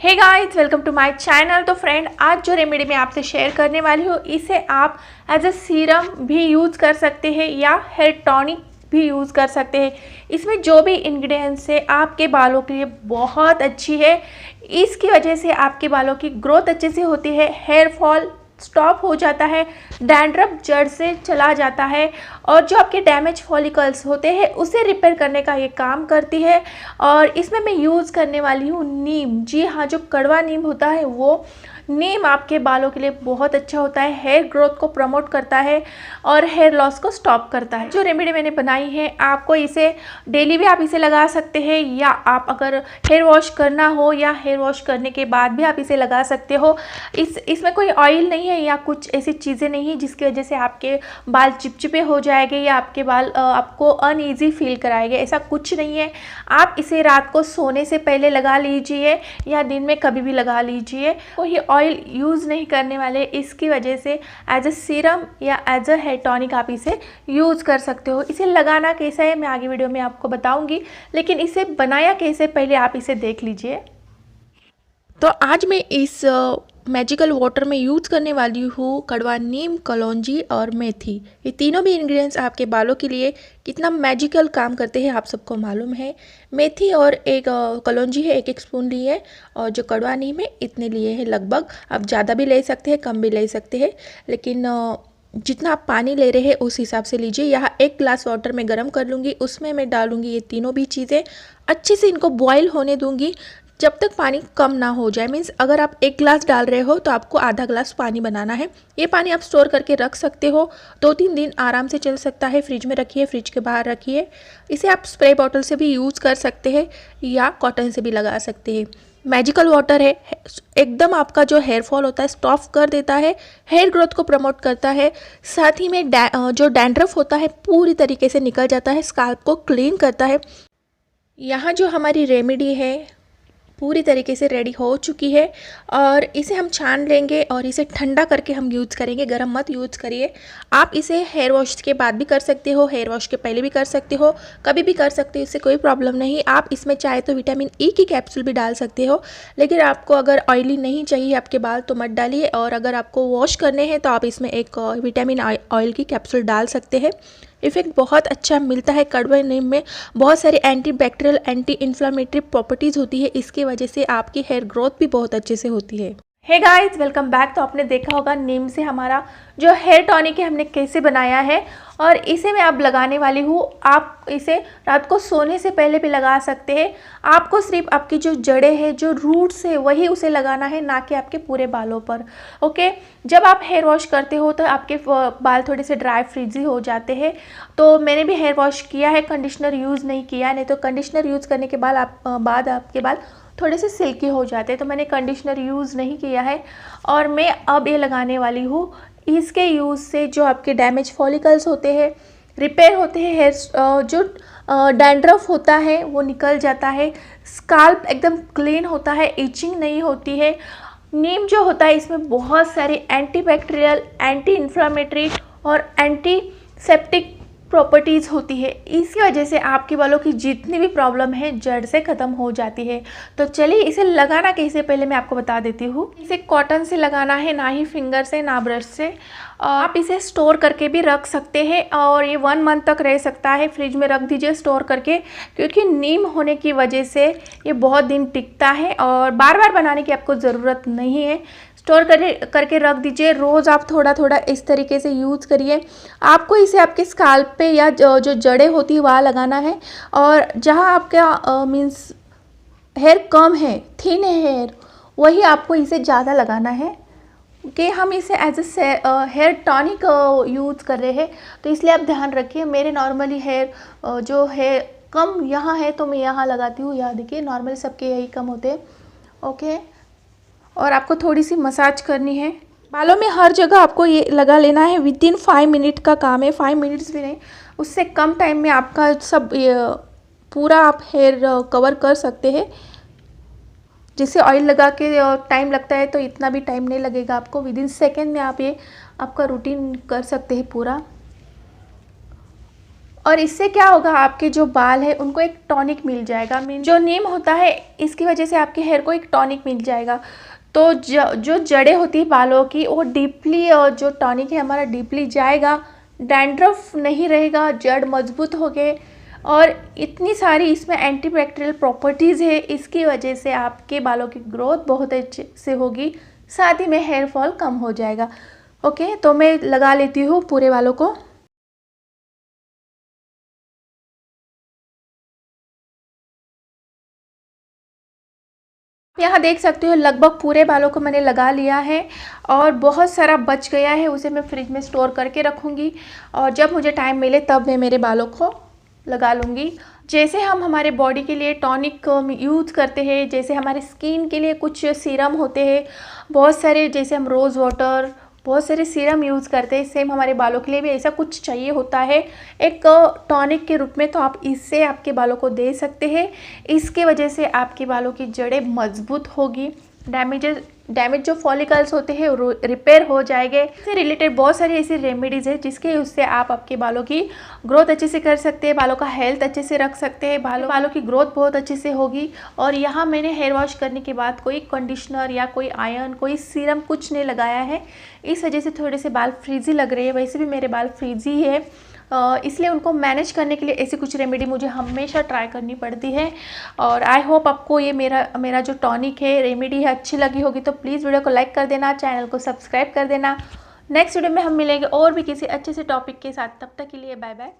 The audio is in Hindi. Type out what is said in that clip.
Hey guys, welcome to my channel. तो फ्रेंड, आज जो रेमेडी मैं आपसे शेयर करने वाली हूँ, इसे आप एज अ सीरम भी यूज़ कर सकते हैं या हेयर टॉनिक भी यूज़ कर सकते हैं। इसमें जो भी इंग्रेडिएंट्स है आपके बालों के लिए बहुत अच्छी है। इसकी वजह से आपके बालों की ग्रोथ अच्छे से होती है, हेयर फॉल स्टॉप हो जाता है, डैंड्रफ जड़ से चला जाता है और जो आपके डैमेज फॉलिकल्स होते हैं उसे रिपेयर करने का ये काम करती है। और इसमें मैं यूज़ करने वाली हूँ नीम। जी हाँ, जो कड़वा नीम होता है वो नीम आपके बालों के लिए बहुत अच्छा होता है, हेयर ग्रोथ को प्रमोट करता है और हेयर लॉस को स्टॉप करता है। जो रेमेडी मैंने बनाई है, आपको इसे डेली भी आप इसे लगा सकते हैं या आप अगर हेयर वॉश करना हो या हेयर वॉश करने के बाद भी आप इसे लगा सकते हो। इसमें कोई ऑयल नहीं है या कुछ ऐसी चीज़ें नहीं है जिसकी वजह से आपके बाल चिपचिपे हो जाएंगे या आपके बाल आपको अनईजी फील कराएंगे, ऐसा कुछ नहीं है। आप इसे रात को सोने से पहले लगा लीजिए या दिन में कभी भी लगा लीजिए। कोई ऑयल यूज़ नहीं करने वाले, इसकी वजह से एज अ सीरम या एज अ हेयर टॉनिक आप इसे यूज़ कर सकते हो। इसे लगाना कैसा है मैं आगे वीडियो में आपको बताऊंगी, लेकिन इसे बनाया कैसे पहले आप इसे देख लीजिए। तो आज मैं इस मैजिकल वाटर में यूज़ करने वाली हूँ कड़वा नीम, कलौंजी और मेथी। ये तीनों भी इंग्रेडिएंट्स आपके बालों के लिए कितना मैजिकल काम करते हैं आप सबको मालूम है। मेथी और एक कलौंजी है, एक स्पून ली है, और जो कड़वा नीम है इतने लिए हैं लगभग। आप ज़्यादा भी ले सकते हैं, कम भी ले सकते हैं, लेकिन जितना आप पानी ले रहे हैं उस हिसाब से लीजिए। यहाँ 1 गिलास वाटर में गर्म कर लूँगी, उसमें मैं डालूँगी ये तीनों भी चीज़ें। अच्छे से इनको बॉयल होने दूँगी जब तक पानी कम ना हो जाए। मीन्स अगर आप 1 गिलास डाल रहे हो तो आपको आधा गिलास पानी बनाना है। ये पानी आप स्टोर करके रख सकते हो, 2-3 दिन आराम से चल सकता है। फ्रिज में रखिए, फ्रिज के बाहर रखिए। इसे आप स्प्रे बॉटल से भी यूज़ कर सकते हैं या कॉटन से भी लगा सकते हैं। मैजिकल वाटर है, एकदम आपका जो हेयर फॉल होता है स्टॉप कर देता है, हेयर ग्रोथ को प्रमोट करता है, साथ ही में जो डैंड्रफ होता है पूरी तरीके से निकल जाता है, स्काल्प को क्लीन करता है। यहाँ जो हमारी रेमेडी है पूरी तरीके से रेडी हो चुकी है और इसे हम छान लेंगे और इसे ठंडा करके हम यूज़ करेंगे। गरम मत यूज़ करिए। आप इसे हेयर वॉश के बाद भी कर सकते हो, हेयर वॉश के पहले भी कर सकते हो, कभी भी कर सकते हो, इससे कोई प्रॉब्लम नहीं। आप इसमें चाहे तो विटामिन ई की कैप्सूल भी डाल सकते हो, लेकिन आपको अगर ऑयली नहीं चाहिए आपके बाल तो मत डालिए। और अगर आपको वॉश करने हैं तो आप इसमें एक विटामिन ऑयल की कैप्सूल डाल सकते हैं। इफ़ेक्ट बहुत अच्छा मिलता है। कड़वे नीम में बहुत सारी एंटीबैक्टीरियल, एंटी इन्फ्लामेटरी प्रॉपर्टीज़ होती है, इसकी वजह से आपकी हेयर ग्रोथ भी बहुत अच्छे से होती है। Hey guys, welcome back. तो आपने देखा होगा नीम से हमारा जो हेयर टॉनिक है हमने कैसे बनाया है और इसे मैं अब लगाने वाली हूँ। आप इसे रात को सोने से पहले भी लगा सकते हैं। आपको सिर्फ आपकी जो जड़ें हैं, जो रूट्स है, वही उसे लगाना है, ना कि आपके पूरे बालों पर। ओके, जब आप हेयर वॉश करते हो तो आपके बाल थोड़े से ड्राई फ्रीजी हो जाते हैं। तो मैंने भी हेयर वॉश किया है, कंडीशनर यूज़ नहीं किया। नहीं तो कंडीशनर यूज़ करने के बाद आपके बाल थोड़े से सिल्की हो जाते हैं, तो मैंने कंडीशनर यूज़ नहीं किया है और मैं अब ये लगाने वाली हूँ। इसके यूज़ से जो आपके डैमेज फॉलिकल्स होते हैं रिपेयर होते हैं, हेयर जो डैंड्रफ होता है वो निकल जाता है, स्काल्प एकदम क्लीन होता है, इचिंग नहीं होती है। नीम जो होता है इसमें बहुत सारे एंटीबैक्टीरियल, एंटी इन्फ्लामेटरी और एंटीसेप्टिक प्रॉपर्टीज़ होती है। इसकी वजह से आपके बालों की जितनी भी प्रॉब्लम है जड़ से ख़त्म हो जाती है। तो चलिए इसे लगाना कैसे पहले मैं आपको बता देती हूँ। इसे कॉटन से लगाना है, ना ही फिंगर से, ना ब्रश से। आप इसे स्टोर करके भी रख सकते हैं और ये 1 मंथ तक रह सकता है। फ्रिज में रख दीजिए स्टोर करके, क्योंकि नीम होने की वजह से ये बहुत दिन टिकता है और बार बार बनाने की आपको ज़रूरत नहीं है। स्टोर करके रख दीजिए। रोज़ आप थोड़ा थोड़ा इस तरीके से यूज़ करिए। आपको इसे आपके स्काल्प पे या जो जड़ें होती है वहाँ लगाना है, और जहाँ आपका मीन्स हेयर कम है, थिन है हेयर, वही आपको इसे ज़्यादा लगाना है कि हम इसे as a hair tonic use कर रहे हैं, तो इसलिए आप ध्यान रखिए। मेरे नॉर्मली हेयर जो है कम यहाँ है तो मैं यहाँ लगाती हूँ। यहाँ देखिए, नॉर्मली सबके यही कम होते हैं। ओके, और आपको थोड़ी सी मसाज करनी है बालों में, हर जगह आपको ये लगा लेना है। विदिन 5 मिनट का काम है, 5 मिनट्स भी नहीं, उससे कम टाइम में आपका सब पूरा आप हेयर कवर कर सकते हैं। जैसे ऑयल लगा के टाइम लगता है तो इतना भी टाइम नहीं लगेगा आपको। विदिन सेकेंड में आप ये आपका रूटीन कर सकते हैं पूरा। और इससे क्या होगा, आपके जो बाल है उनको एक टॉनिक मिल जाएगा। मीन जो नीम होता है इसकी वजह से आपके हेयर को एक टॉनिक मिल जाएगा। तो जो जड़ें होती है बालों की वो डीपली, और जो टॉनिक है हमारा डीपली जाएगा, डैंड्रफ नहीं रहेगा, जड़ मजबूत हो गए, और इतनी सारी इसमें एंटीबैक्टीरियल प्रॉपर्टीज़ है। इसकी वजह से आपके बालों की ग्रोथ बहुत अच्छे से होगी, साथ ही में हेयर फॉल कम हो जाएगा। ओके, तो मैं लगा लेती हूँ पूरे बालों को। यहाँ देख सकते हो लगभग पूरे बालों को मैंने लगा लिया है, और बहुत सारा बच गया है, उसे मैं फ्रिज में स्टोर करके रखूँगी, और जब मुझे टाइम मिले तब मैं मेरे बालों को लगा लूँगी। जैसे हम हमारे बॉडी के लिए टॉनिक यूज़ करते हैं, जैसे हमारे स्किन के लिए कुछ सीरम होते हैं बहुत सारे, जैसे हम रोज़ वाटर बहुत सारे सीरम यूज़ करते हैं, सेम हमारे बालों के लिए भी ऐसा कुछ चाहिए होता है एक टॉनिक के रूप में। तो आप इससे आपके बालों को दे सकते हैं। इसके वजह से आपके बालों की जड़ें मजबूत होगी, डैमेज जो फॉलिकल्स होते हैं रिपेयर हो जाएंगे। इससे रिलेटेड बहुत सारी ऐसी रेमेडीज़ है जिसके उससे आप आपके बालों की ग्रोथ अच्छे से कर सकते हैं, बालों का हेल्थ अच्छे से रख सकते हैं, बालों की ग्रोथ बहुत अच्छे से होगी। और यहाँ मैंने हेयर वॉश करने के बाद कोई कंडीशनर या कोई आयरन, कोई सीरम कुछ नहीं लगाया है। इस वजह से थोड़े से बाल फ्रीजी लग रहे हैं, वैसे भी मेरे बाल फ्रीजी है, इसलिए उनको मैनेज करने के लिए ऐसी कुछ रेमेडी मुझे हमेशा ट्राई करनी पड़ती है। और आई होप आपको ये मेरा जो टॉनिक है, रेमेडी है, अच्छी लगी होगी। तो प्लीज़ वीडियो को लाइक कर देना, चैनल को सब्सक्राइब कर देना। नेक्स्ट वीडियो में हम मिलेंगे और भी किसी अच्छे से टॉपिक के साथ। तब तक के लिए बाय बाय।